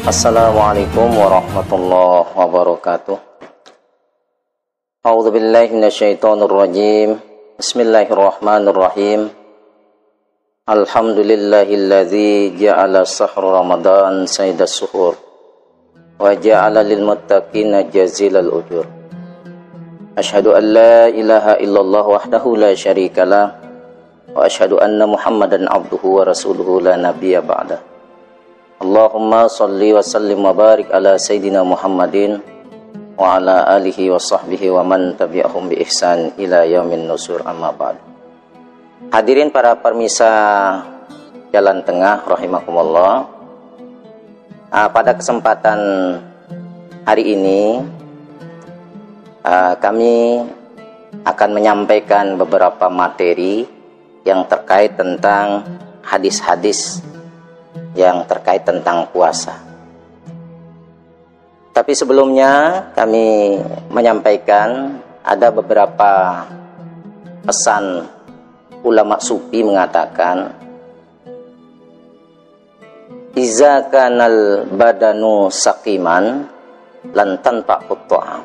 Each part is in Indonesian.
Assalamualaikum warahmatullahi wabarakatuh. A'udzu billahi minasyaitonir rajim. Bismillahirrahmanirrahim. Alhamdulillahilladzi ja'ala sahra Ramadan sayyidas suhur wa ja'ala lil muttaqina jazilal ujur. Asyhadu an la ilaha illallah wahdahu la syarikalah wa asyhadu anna Muhammadan abduhu wa rasuluhu la nabiyya ba'da. Allahumma salli wa sallim wa barik ala Sayyidina Muhammadin wa ala alihi wa sahbihi wa man tabi'ahum bi ihsan ila yaumin nusur, amma ba'd. Hadirin para permisa Jalan Tengah rahimakumullah. Pada kesempatan hari ini kami akan menyampaikan beberapa materi yang terkait tentang hadis-hadis yang terkait tentang puasa. Tapi sebelumnya kami menyampaikan ada beberapa pesan ulama sufi mengatakan, iza kanal badanu saqiman lan tanfa'ut ta'am.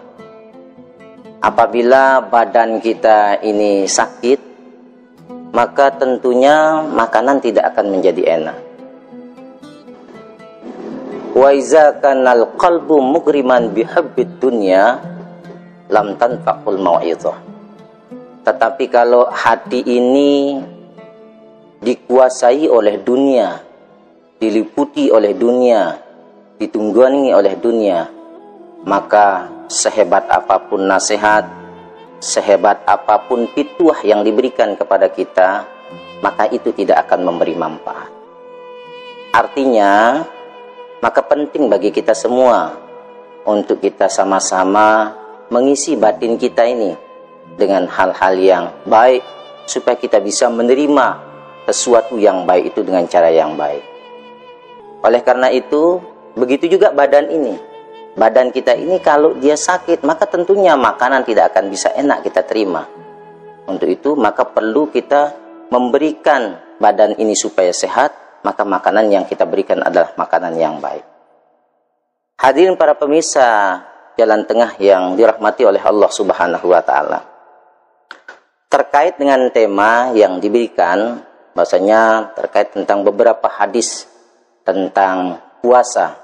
Apabila badan kita ini sakit, maka tentunya makanan tidak akan menjadi enak. Wa iza kanal qalbu mugriman bihabbid dunya lam tanfa'ul mau'izah. Tetapi kalau hati ini dikuasai oleh dunia, diliputi oleh dunia, ditunggangi oleh dunia, maka sehebat apapun nasihat, sehebat apapun pituah yang diberikan kepada kita, maka itu tidak akan memberi manfaat. Artinya, maka penting bagi kita semua untuk kita sama-sama mengisi batin kita ini dengan hal-hal yang baik, supaya kita bisa menerima sesuatu yang baik itu dengan cara yang baik. Oleh karena itu, begitu juga badan ini. Badan kita ini kalau dia sakit, maka tentunya makanan tidak akan bisa enak kita terima. Untuk itu, maka perlu kita memberikan badan ini supaya sehat, maka makanan yang kita berikan adalah makanan yang baik. Hadirin para pemirsa Jalan Tengah yang dirahmati oleh Allah Subhanahu wa Ta'ala. Terkait dengan tema yang diberikan, bahasanya terkait tentang beberapa hadis tentang puasa.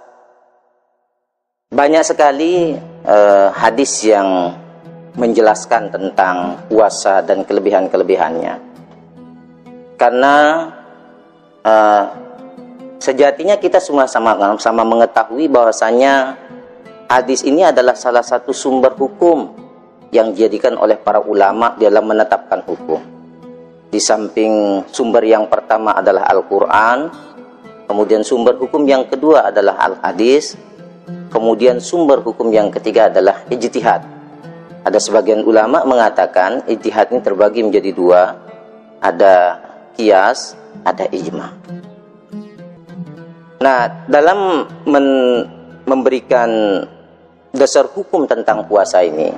Banyak sekali hadis yang menjelaskan tentang puasa dan kelebihan-kelebihannya. Karena sejatinya kita semua sama mengetahui bahwasanya hadis ini adalah salah satu sumber hukum yang dijadikan oleh para ulama dalam menetapkan hukum. Di samping sumber yang pertama adalah Al-Quran, kemudian sumber hukum yang kedua adalah Al-Hadis, kemudian sumber hukum yang ketiga adalah ijtihad. Ada sebagian ulama mengatakan ijtihad ini terbagi menjadi dua, ada qiyas, ada ijma. Nah, dalam memberikan dasar hukum tentang puasa ini,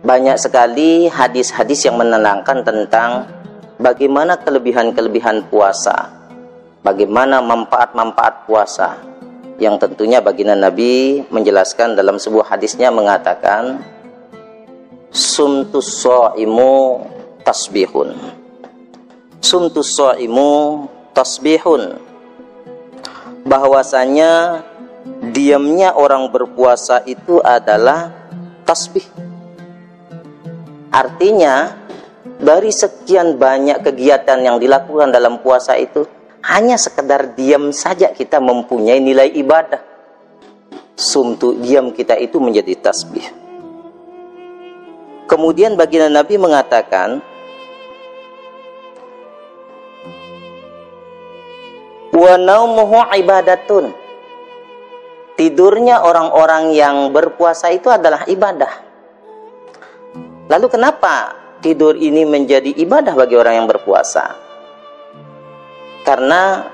banyak sekali hadis-hadis yang menerangkan tentang bagaimana kelebihan-kelebihan puasa, bagaimana manfaat-manfaat puasa, yang tentunya baginda Nabi menjelaskan dalam sebuah hadisnya mengatakan, sumtus sha'imu tasbihun. Sumtus sha'imu tasbihun. Bahwasanya diamnya orang berpuasa itu adalah tasbih. Artinya, dari sekian banyak kegiatan yang dilakukan dalam puasa itu, hanya sekedar diam saja kita mempunyai nilai ibadah. Sumtu, diam kita itu menjadi tasbih. Kemudian baginda Nabi mengatakan, wa naumuhu ibadatun. Tidurnya orang-orang yang berpuasa itu adalah ibadah. Lalu kenapa tidur ini menjadi ibadah bagi orang yang berpuasa? Karena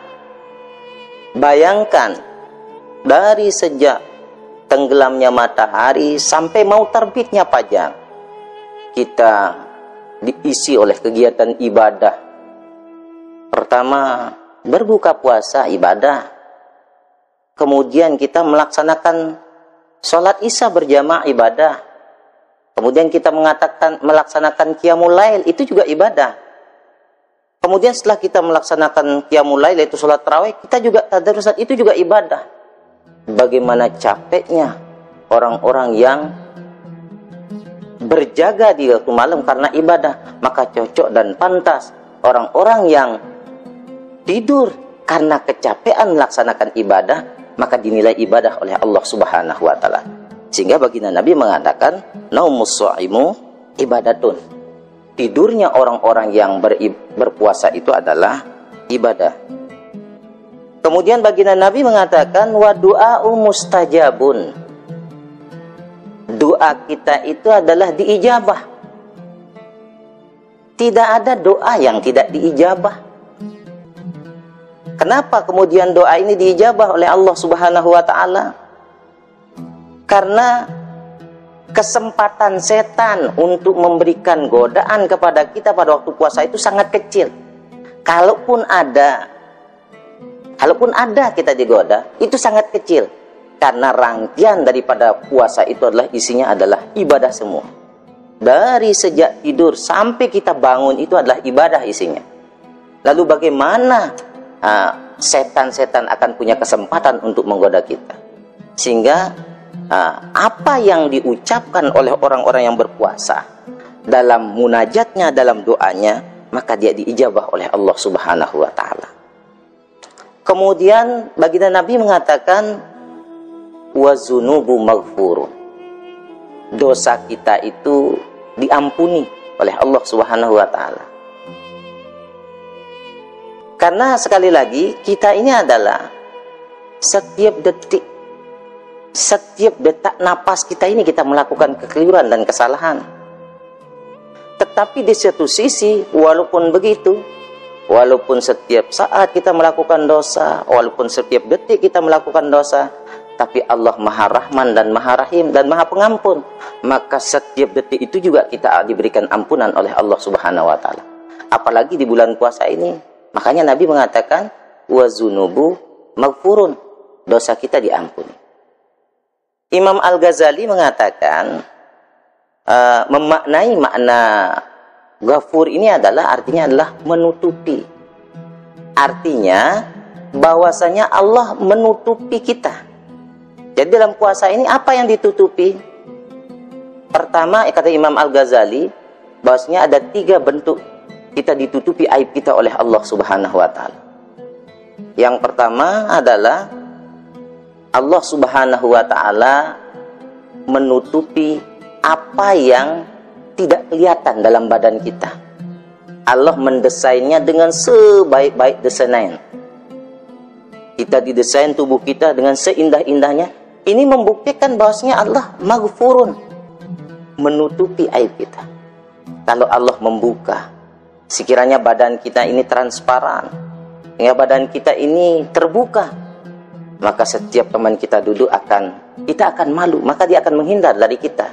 bayangkan, dari sejak tenggelamnya matahari sampai mau terbitnya fajar, kita diisi oleh kegiatan ibadah. Pertama, berbuka puasa ibadah. kemudian kita melaksanakan sholat isya berjamaah ibadah. Kemudian kita melaksanakan qiyamul lail, itu juga ibadah. Kemudian setelah kita melaksanakan qiyamul lail, yaitu sholat tarawih, kita juga tadarusan, itu juga ibadah. Bagaimana capeknya orang-orang yang berjaga di waktu malam karena ibadah, maka cocok dan pantas orang-orang yang tidur karena kecapean melaksanakan ibadah, maka dinilai ibadah oleh Allah Subhanahu wa taala. Sehingga baginda Nabi mengatakan, naumus shaimu ibadatun. Tidurnya orang-orang yang berpuasa itu adalah ibadah. Kemudian baginda Nabi mengatakan, wa du'a'u mustajabun. Doa kita itu adalah diijabah. Tidak ada doa yang tidak diijabah. Kenapa kemudian doa ini diijabah oleh Allah Subhanahu wa taala? Karena kesempatan setan untuk memberikan godaan kepada kita pada waktu puasa itu sangat kecil. Kalaupun ada kita digoda, itu sangat kecil. Karena rangkaian daripada puasa itu adalah isinya adalah ibadah semua. Dari sejak tidur sampai kita bangun itu adalah ibadah isinya. Lalu bagaimana setan-setan akan punya kesempatan untuk menggoda kita? Sehingga apa yang diucapkan oleh orang-orang yang berpuasa dalam munajatnya, dalam doanya, maka dia diijabah oleh Allah Subhanahu wa taala. Kemudian baginda Nabi mengatakan, wa dzunubu maghfurun. Dosa kita itu diampuni oleh Allah Subhanahu wa taala. Karena sekali lagi kita ini adalah setiap detik, setiap detak napas kita ini kita melakukan kekeliruan dan kesalahan. Tetapi di satu sisi, walaupun begitu, walaupun setiap saat kita melakukan dosa, walaupun setiap detik kita melakukan dosa, tapi Allah Maha Rahman dan Maha Rahim dan Maha Pengampun. Maka setiap detik itu juga kita diberikan ampunan oleh Allah Subhanahu wa taala. Apalagi di bulan puasa ini. Makanya Nabi mengatakan, wa dzunubu maghfurun. Dosa kita diampuni. Imam Al-Ghazali mengatakan, memaknai makna ghafur ini artinya adalah menutupi. Artinya bahwasanya Allah menutupi kita. Jadi dalam puasa ini apa yang ditutupi? Pertama, kata Imam Al-Ghazali, bahwasanya ada 3 bentuk kita ditutupi aib kita oleh Allah Subhanahu wa taala. Yang pertama adalah Allah Subhanahu wa ta'ala menutupi apa yang tidak kelihatan dalam badan kita. Allah mendesainnya dengan sebaik-baik desainan. Kita didesain tubuh kita dengan seindah-indahnya. Ini membuktikan bahwasanya Allah maghfurun, menutupi aib kita. Kalau Allah membuka, sekiranya badan kita ini transparan, hingga badan kita ini terbuka, maka setiap teman kita duduk kita akan malu, maka dia akan menghindar dari kita.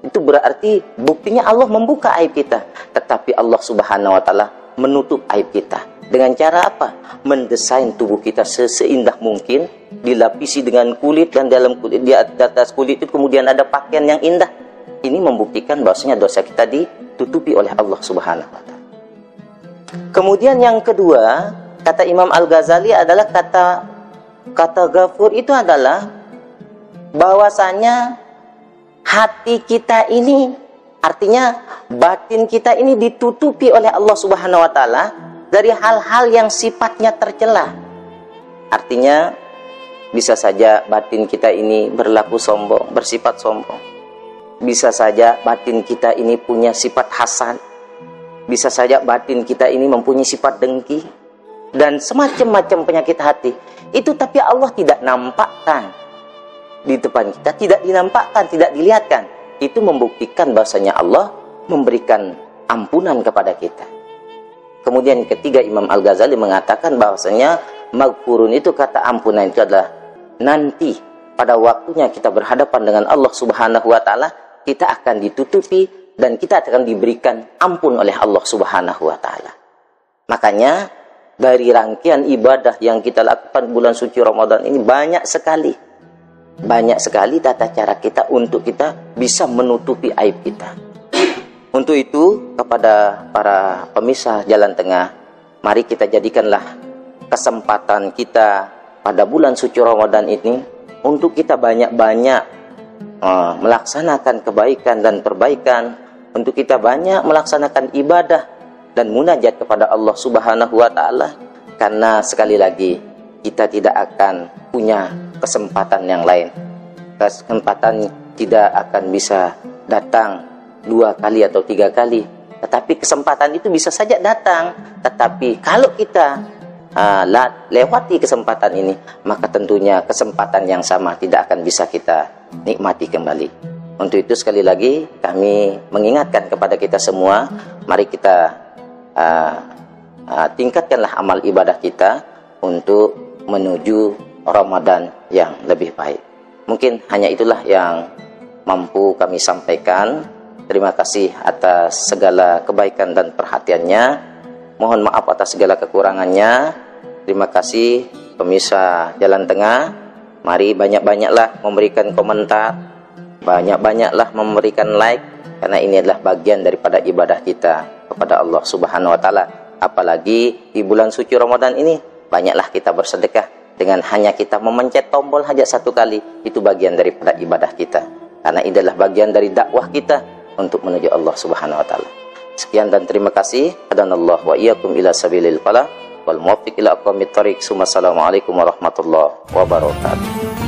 Itu berarti buktinya Allah membuka aib kita. Tetapi Allah Subhanahu wa taala menutup aib kita. Dengan cara apa? Mendesain tubuh kita seindah mungkin, dilapisi dengan kulit, dan dalam kulit, di atas kulit itu kemudian ada pakaian yang indah. Ini membuktikan bahwasanya dosa kita ditutupi oleh Allah Subhanahu wa taala. Kemudian yang kedua, kata Imam Al-Ghazali adalah kata ghafur itu adalah bahwasanya hati kita ini, artinya batin kita ini ditutupi oleh Allah Subhanahu wa taala dari hal-hal yang sifatnya tercela. Artinya bisa saja batin kita ini berlaku sombong, bersifat sombong. Bisa saja batin kita ini punya sifat hasad. Bisa saja batin kita ini mempunyai sifat dengki dan semacam-macam penyakit hati. Itu tapi Allah tidak nampakkan di depan kita, tidak dinampakkan, tidak dilihatkan. Itu membuktikan bahwasanya Allah memberikan ampunan kepada kita. Kemudian ketiga, Imam Al-Ghazali mengatakan bahwasanya maghfurun itu, kata ampunan itu adalah nanti pada waktunya kita berhadapan dengan Allah Subhanahu wa taala, kita akan ditutupi dan kita akan diberikan ampun oleh Allah Subhanahu wa taala. Makanya dari rangkaian ibadah yang kita lakukan bulan suci Ramadan ini banyak sekali. Banyak sekali tata cara kita untuk kita bisa menutupi aib kita. Untuk itu, kepada para pemirsa Jalan Tengah, mari kita jadikanlah kesempatan kita pada bulan suci Ramadan ini untuk kita banyak-banyak melaksanakan kebaikan dan perbaikan, untuk kita banyak melaksanakan ibadah dan munajat kepada Allah Subhanahu wa Ta'ala. Karena sekali lagi kita tidak akan punya kesempatan yang lain. Kesempatan tidak akan bisa datang 2 kali atau 3 kali, tetapi kesempatan itu bisa saja datang. Tetapi kalau kita lewati kesempatan ini, maka tentunya kesempatan yang sama tidak akan bisa kita nikmati kembali. Untuk itu sekali lagi kami mengingatkan kepada kita semua, mari kita tingkatkanlah amal ibadah kita untuk menuju Ramadan yang lebih baik. Mungkin hanya itulah yang mampu kami sampaikan. Terima kasih atas segala kebaikan dan perhatiannya. Mohon maaf atas segala kekurangannya. Terima kasih pemirsa Jalan Tengah. Mari banyak-banyaklah memberikan komentar, banyak-banyaklah memberikan like, karena ini adalah bagian daripada ibadah kita kepada Allah Subhanahu wa Ta'ala. Apalagi di bulan suci Ramadan ini, banyaklah kita bersedekah. Dengan hanya kita memencet tombol saja 1 kali, itu bagian daripada ibadah kita. Karena ini adalah bagian dari dakwah kita untuk menuju Allah Subhanahu wa Ta'ala. Sekian dan terima kasih. Hadanallahu wa iyyakum ila sabilil falah wal muwaffiq ila aqwamit thariq. Assalamualaikum warahmatullahi wabarakatuh.